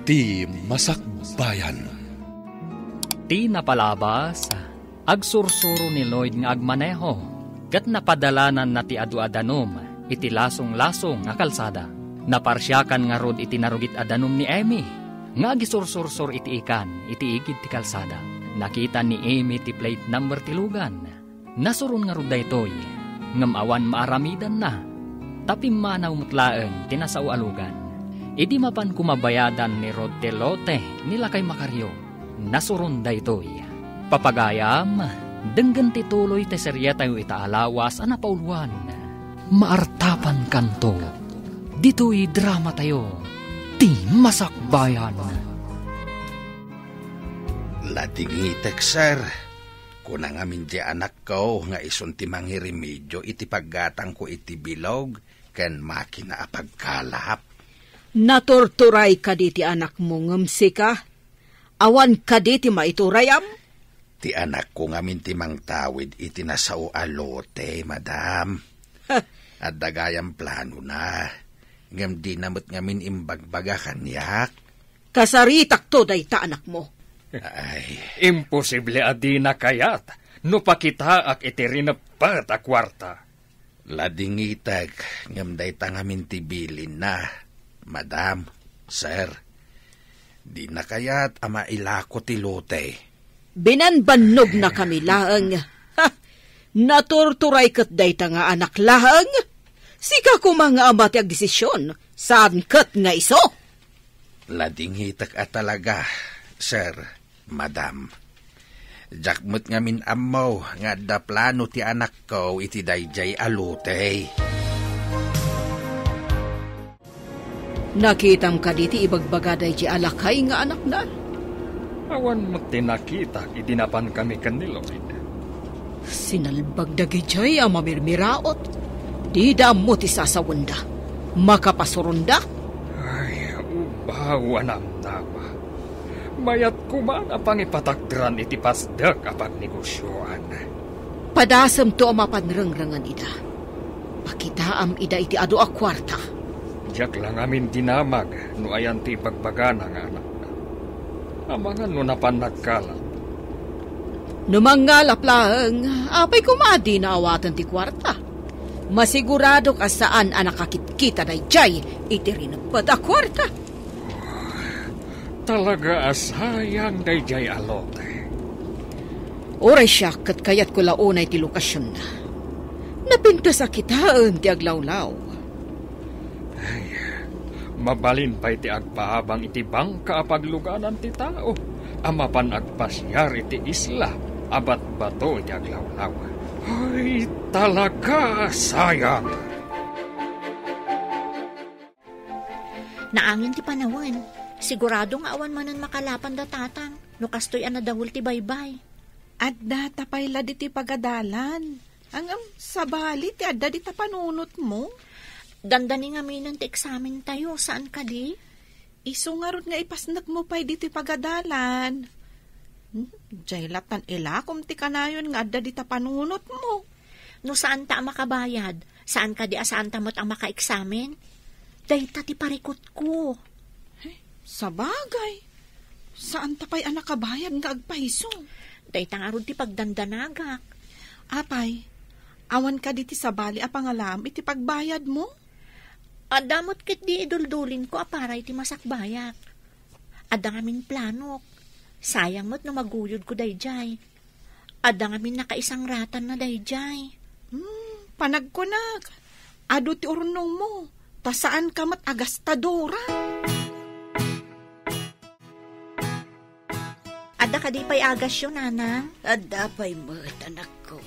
Ti Masakbayan. Ti napalabas, agsursuro ni Lloyd nga agmaneho, kat napadalanan na ti adu-adanom, iti lasong-lasong nga kalsada. Naparsyakan nga rod iti narugit adanom ni Amy, nga agisursursur iti ikan, iti igid ti kalsada. Nakita ni Amy ti plate number tilugan. Nasurun nga rod daytoy, ngam awan maaramidan na. Tapi manaw mutlaeng tinasao alugan. Idi mapan kumabayadan ni Rod Telote nila kay Makaryo. Nasurun daytoy. Papagayam, denggan tituloy te serya tayo itaalawas anapauluan. Maartapan kanto. Dito'y drama tayo. Ti Masakbayan. Latingitek, sir. Kunang amin di anak ko nga isun ti mangiremedyo iti paggatang ko iti bilog ken makina apagkalap. Natorturay ka di ti anak mo ngamsi ka? Awan ka di ti maiturayam? Ti anak ko ngamin ti mangtawid iti nasao alote, madam. At dagayang plano na. Ngam di namot ngamin imbagbaga kanyak. Kasaritak to day ta anak mo. Ay. Imposible adi na kayat, no pakita ak itirinapad a kwarta. Ladingitag, ngam day ta ngamin ti bilin na. Madam, sir, di na kaya't ama ilako ti lote. Binanbanog na kami laang. Natorturay kat dayta nga anak laang. Sika ko mga ama ti agdesisyon, saan kat nga iso? Ladinghitak at talaga, sir, madam. Jakmut ngamin amaw nga da plano ti anak ko iti dayjay alutay. Nakitam ka diti ibagbagaday di alakay nga anak na. Awan mo tinakita, idinapan kami kaniloid. Sinalbag da gijay ang mamirmiraot. Di da mo ti sasawanda. Makapasurunda. Ay, ubawan ang nawa. Mayat kuman apang ipatakdran iti pasdag apag negosyoan. Padasam to ang mapanrangrangan ida. Pakitaam ida iti adu a kwarta. Diyak lang amin dinamag, no ayan ti pagbagana nga anak. Amangan no napanagkalat. Numangalap lang, apay kumadi na awatan ti kwarta. Masigurado ka saan ang nakakit-kita na jay, iti rinapad a kwarta. Talaga asayang na jay alote. Oray siya kat kayat ko launay ti lokasyon na. Napintas sa kitaan ti aglawlaw. Mabalin pa iti agpaabang iti bangka apagluganan ti tao. Amapan agpasyar iti isla, abat bato iti aglawlaw. Ay, talaga sayang. Naangin ti panawan. Sigurado nga awan manan makalapan da tatang. No kastoy anadawul ti baybay. Adda tapay la di ti pagadalan. Hanggang sabali ti adda di tapanunot mo. Dandani nga minan ti eksamen tayo. Saan ka di? Isungarod nga ipasnak mo pa'y di ti pagadalan. Jaylatan ilakom ti kanayon nga adda di tapanunot mo. No saan ta makabayad? Saan ka di asaan tamot ang maka-eksamen? Dayta ti parikot ko. Sabagay. Saan tapay ang nakabayad nga agpahiso? Dayta nga rod ti pagdandanagak. Apay, awan ka di ti sabali a pangalam iti pagbayad mo? Adamot kit di iduldulin ko aparay ti masakbayak. Adda ngamin planok. Sayang mo't na maguyod ko dayjay. Adda ngamin nakaisang ratan na dayjay. Panagkunag. Ado ti urnong mo. Ta saan ka mat agastadora? Adda ka di pa'y agas yun, nanang? Adda pa'y mat, anak ko.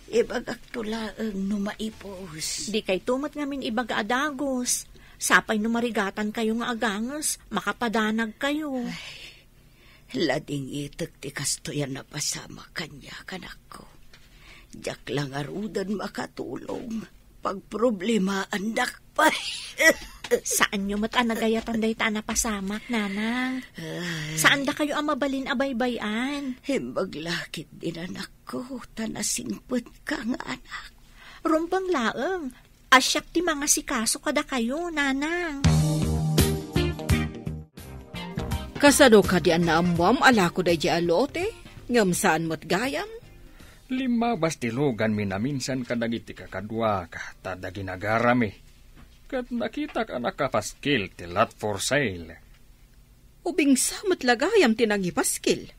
Ibagak tulaang numaipos. Di kay tumot ngamin ibaga adagos. Sapay numarigatan kayo nga agangos, makapadanag kayo. Ay, lading itek ti kastoyan na pasama kanya, kanak ko. Diyak lang arudan makatulong. Pag problema, andak pa. Saan nyo matanagayatan day ta na pasamak, nanang? Saan da kayo ang mabalin abaybayan? Himbag-lakit din anak ko, tanasingput ka nga anak. Rumpang laeng, asyak ti mga sikaso kada kayo, nanang. Kasano ka di an naamwam ala ko day di alote? Ngam saan mo't gayam? 5 bastilugan minaminsan kadagiti kakadwa ka tada ginagarami. Kat nakita ka nakapaskil ti lot for sale. Ubing samot lagayam tinangipaskil.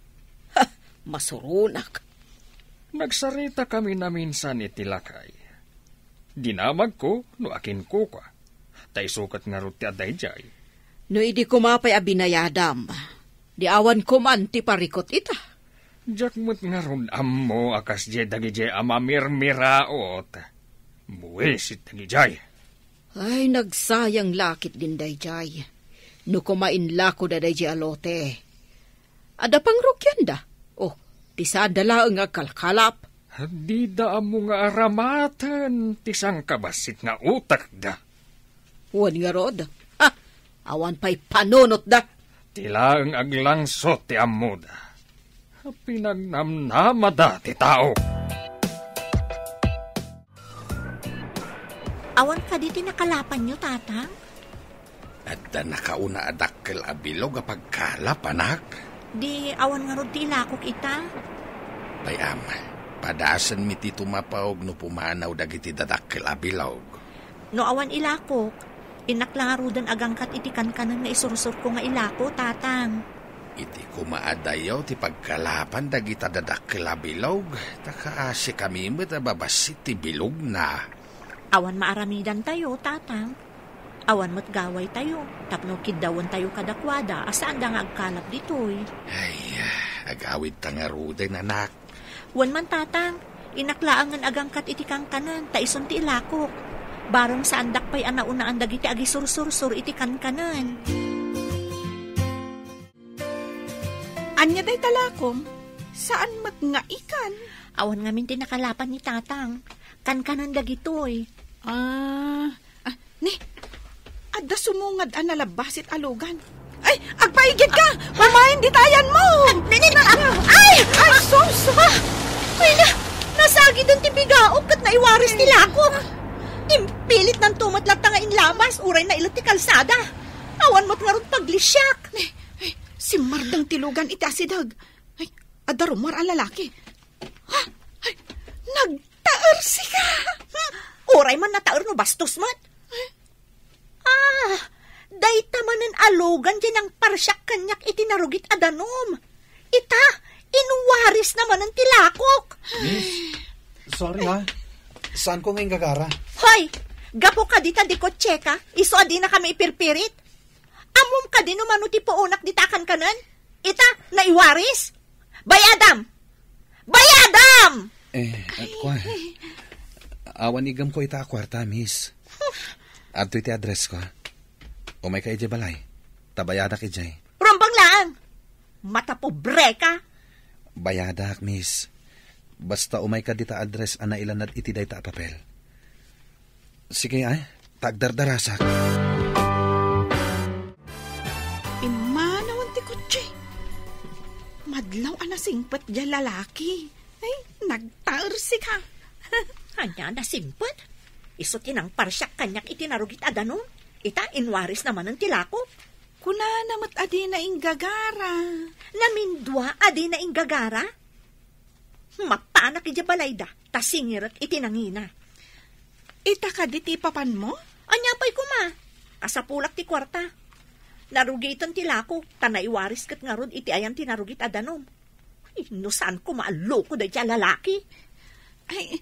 Ha, masurunak. Nagsarita kami na minsan itilakay. Dinamag ko, no akin ko ka. Tay sukat nga ruti aday jay. No idi kumapay abinayadam. Di awan ko man ti parikot ita. Jakmut nga ron ammo akas jay dagi jay amamirmiraot. Buwisit dagi jay. Ay, nagsayang lakit din dayjay. No kumain lako da dayjay alote. Ada pang rukyanda. Oh, tisad dala nga kalkalap. Di da mo nga aramatan tisang kabasit nga utak da. Huwag nga rod. Ha, awan pa'y panunot da. Tila ang aglangsot ti ammo da. Pinagnamnama da ti tao. Awan ka di tinakalapan nyo, tatang? At nakauna adakkel abilog apag kalap, anak. Di awan nga rod ti ilakok ita? Payam, padasan mi ti tumapawag no pumanaw dagiti dadakkel abilog. No awan ilakok, inaklarudan agangkat iti kankanan nga isursur ko nga ilako, tatang. Iti kumaadayaw ti pagkalapan dagita dadakkel abilog. Takaasi kami mo't babasit ti bilog na. Awan maaramidan tayo, tatang. Awan mo't gaway tayo. Tapno kidawan tayo kadakwada. Asaan da nga agkalap ditoy? Ay, agawid tangaruden, anak. Wan man, tatang. Inaklaangan agangkat iti kankanan. Taison ti ilakok. Barang sa andak pa'y anaunaan dagiti agi sur-sur-sur iti kankanan. Anya day talakom? Saan magngaikan? Awan nga min tinakalapan ni tatang. Kankanan dagitoy. Ni, adda sumungad an nalabasit alugan. Ay, agpaigid ka! Mamahin di tayan mo! Ay! Sos! Ay na! Nasagi doon ti bigaok kat naiwaris nila ako. Impilit ng tumatlat nga inlamas, uray na ilot ti kalsada. Awan mo't nga ron paglisyak. Si Mardang tilugan iti asidag. Ay, adda rumar ang lalaki. Ha? Ay, nagtaer si ka! Uray man nataer no bastos mat. Dayta manen alogan dyan ang parsyak kanyak itinarugit adanom. Ita, inuwaris naman ang tilakok. Miss, sorry ha. Saan ko ngayon gagara? Hoy, gapo ka dita di ko tseka. Iso adi na kami ipirpirit. Amom ka din umano ti paunak ditakan kanan. Ita, naiwaris. Bayadam! Bayadam! At ko awan igam ko ita kwarta, miss. Adto iti address ko. Umay ka ije balay. Tabayadak ije. Rumbang lang. Mata pobre ka. Bayadak, miss. Basta umay ka dita address ana ilanad iti dayta papel. Sige ay, tagdardarasak. Imanawan ti kutsi. Madlaw anasingpat dyan lalaki. Ay, nagtaer si ka. Kanya na simpot. Iso tinang parsyak kanyak itinarugit adanom. Ita, inwaris naman ang tilako. Kuna namat adi na inggagara. Namindwa adi na inggagara. Mapanak ija balayda. Tasingirat itinangina. Ita ka di ti papan mo? Anya pa'y kuma. Kasapulak ti kwarta. Narugitan tilako. Tanaiwaris kat nga rod iti ayan tinarugit adanom. Ay, no saan ko maaloko da dyan lalaki? Ay,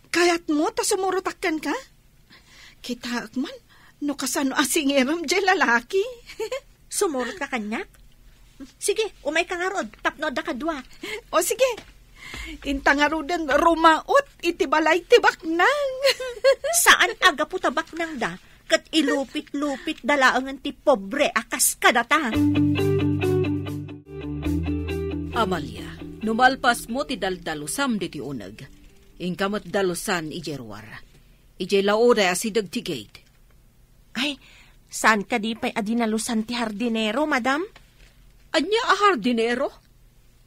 kayat mo ta sumurutakkan ka? Kita man, no kasano asingiram dyan lalaki. Sumurot ka kanyak? Sige, umay ka nga rod. Tapno da kadwa. O sige, intangarudan rumaot iti balay tibak nang. Saan aga po tabak nang da? Kat ilupit-lupit dalaangan ti pobre akas kadata. Amalia, numalpas mo ti daldalusam di ti unag. Ingkamot dalusan ijerwar. Ije laoda asidag ti gate. Ay, saan ka di pa'y adinalusan ti hardinero, madam? Anya a hardinero?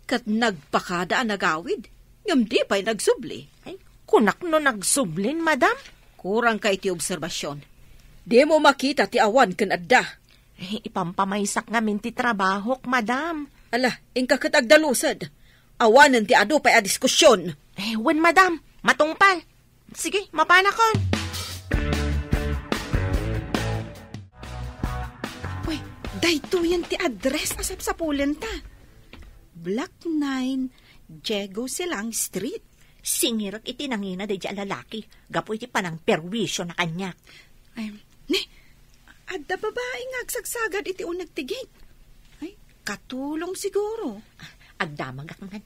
Kat nagpakada ang nagawid. Ngam di pa'y nagsubli. Ay, kunak no nagsublin, madam? Kurang ka iti obserbasyon. Di mo makita ti awan kan adda. Ipampamaysak ngamin ti trabahok, madam. Ala, ingkakat agdalusad. Awanan ti ado pa'y a diskusyon. Wen, madam. Matungpal. Sige, mapanakon. Uy, dayto yan ti address asap sa pulenta. Block 9, Diego Silang Street. Singirak iti nangina day di lalaki. Gapo iti panang perwisyo na kanyak. Ay, adda babae nga agsagsagad iti unag tigit. Ay, katulong siguro. Agdamag akman.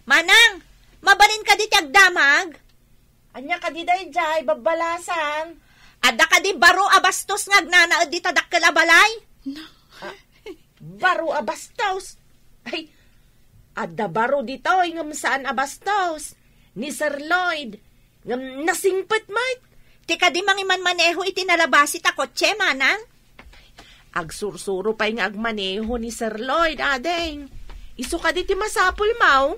Manang! Mabalin ka di ti agdamag? Anya ka di day jay, babalasan. Adda ka di baro abastos nga agnanaad di tadak kalabalay? Baro abastos? Ay, adda baro dito, ngam saan abastos? Ni Sir Lloyd, ngam nasingpet mat. Tika di mangiman maneho iti nalabasi ta kotse, manang? Agsursuro pa'y nga agmaneho ni Sir Lloyd, adeng. Isu ka di ti masapul, mau?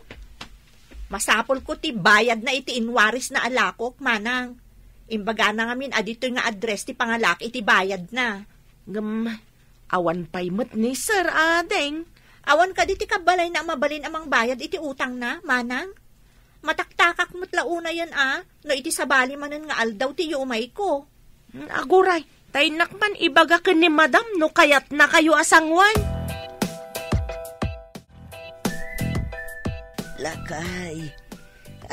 Masapol ko ti bayad na iti inwaris na alakok, manang. Imbaga na ngamin, adito nga address ti pangalak iti bayad na. Awan pa'y mat ni Sir, adeng. Awan ka di ti kabalay na mabalin amang bayad iti utang na, manang. Mataktakak mo't launa yan no iti sabali manan nga aldaw ti umay ko. Aguray, tay nakman ibaga ka ni madam no kayat na kayo asangwan. Lakay,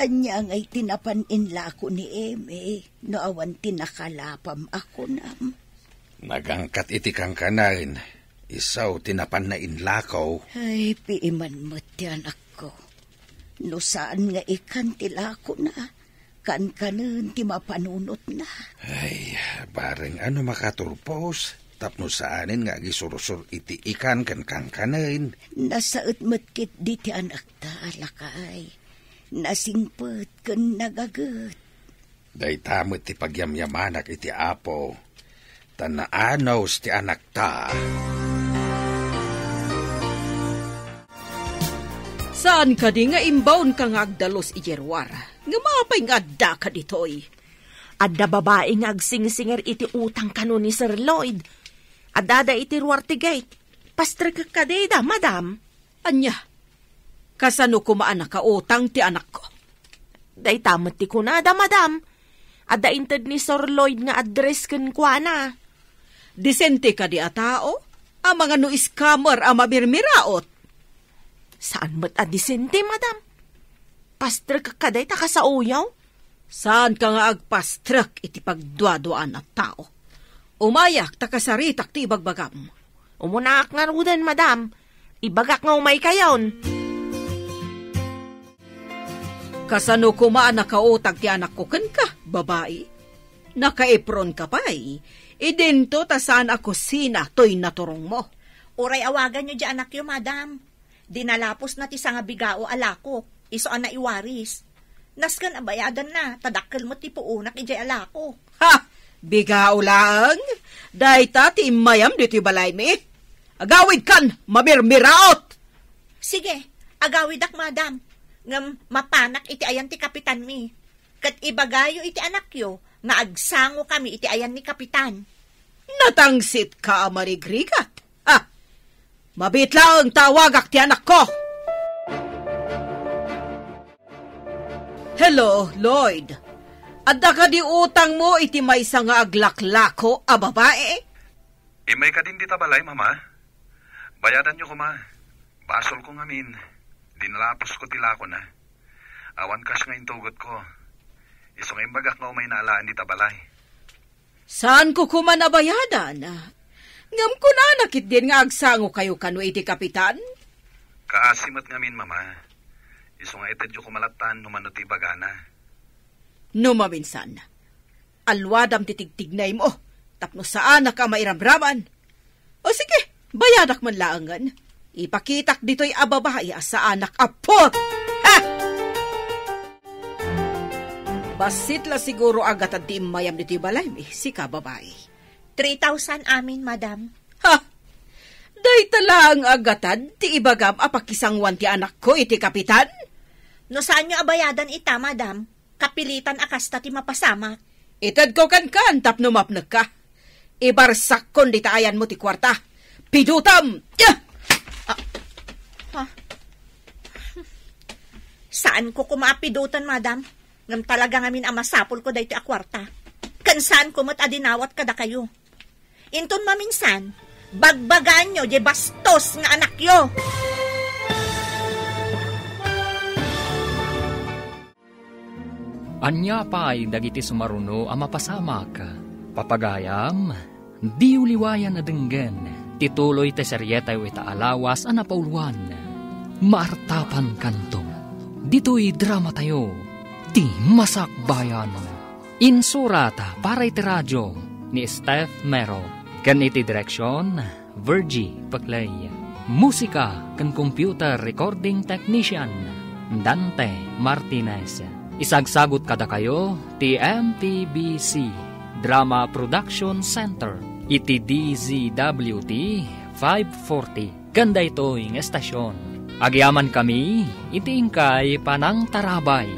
anya ngay tinapaninla ko ni Eme, no awan tinakalapam ako nam. Nagangkat iti kang kanain, isaw tinapan na inlakaw. Ay, piiman mo't yan ako. No saan nga ikan tilako na, kan-kanan ti mapanunot na. Ay, bareng ano makaturpos, tapno saanin nga gisurusur iti ikan kan kankanain. Nasaot matkit di ti anak ta, Lakay. Nasingpet kan nagagat. Day tamot ti pagyamyamanak iti apo, tanaanaws ti anak ta. Saan ka di nga imbaon ka nga agdalos ijerwar? Nga mapay nga adda ka ditoy. Adda babae nga agsingsinger iti utang kano ni Sir Lloyd. Adada iti ruartigay. Pastrek ka da, madam. Anya, kasano kumaan na ka utang ti anak ko? Day tamat ti kunada, madam. Adda inted ni Sir Lloyd nga address kan kwa na. Disente ka di a tao? Ang mga no scammer ang mabirmiraot. Saan mo't adisente, madam? Pastrek ka day taka sa uyaw? Saan ka nga agpastrek iti pagduaduan at tao? Umayak takasaritak ti ibagbagam. Umunak nga rudan, madam. Ibagak nga umay kayon. Kasano kumaan nakautag ti anak ko kan ka, babae? Nakaipron ka pa'y. Idento ta saan ako sina to'y naturong mo. Uray awagan nyo di anak yo, madam. Dinalapos na ti sanga bigao alako, iso na iwaris. Naskan abayadan na, tadakkel mo ti puunak ijay alako. Ha! Bigao lang? Dahita ti imayam dito balay mi. Agawid kan, mabirmiraot! Sige, agawid ak madam. Ngam mapanak iti ayan ti kapitan mi. Kat ibagayo iti anak yo, nga agsango kami iti ayan ni kapitan. Natangsit ka, marigrigat. Ha! Mabitla ang tawagak ti anak ko. Hello, Lloyd. Adda ka di utang mo iti maysa nga aglaklako a babae? Imay ka din di tabalay, mama. Bayadan nyo ko, ma. Basol ko ngamin. Dinalapos ko tilako na. Awan kas nga intugot ko. Isong imbagak nga umay naalaan di tabalay. Saan ko kumanabayadan? Ngam ko na nakit din nga agsango kayo kano iti kapitan? Kaasimat ngamin, mama. Iso nga itadyo kumalatan numano ti bagana. Numaminsan. Alwadam titigtignay mo. Tapno saan ka mairamraman. O sige, bayadak man laangan. Ipakitak dito'y ababahay sa anak apot. Ha! Basitla siguro agat at di mayam dito'y balay mi, si kababae. 3,000 amin, madam. Ha! Day talang agatan, ti ibagam apakisangwan ti anak ko, iti kapitan? No saan nyo abayadan ita, madam? Kapilitan akasta ti mapasama. Itad ko kan tapno mapnag ka. Ibarsak kon di taayan mo ti kwarta. Pidutam! Saan ko kumapidutan, madam? Ngam talaga ngamin amasapol ko dahito akwarta. Kansaan ko mat adinawat kada kayo. Inton maminsan, bagbagaan nyo, di bastos nga anak yo. Anya pa'y dagiti sumaruno ang mapasamak. Papagayam, di uliwayan na denggen. Tituloy te seryetay ita alawas ang napauluan. Maartapan kanto. Dito'y drama tayo. Ti Masakbayan. Insurata para iti radyo ni Steph Mero. Kan iti direksyon, Virgie Paclay. Musika kan computer recording technician, Dante Martinez. Isagsagot kada kayo, ti MPBC Drama Production Center, iti DZWT 540. Ganda ito'y estasyon. Agyaman kami, iti ingkay panang tarabay.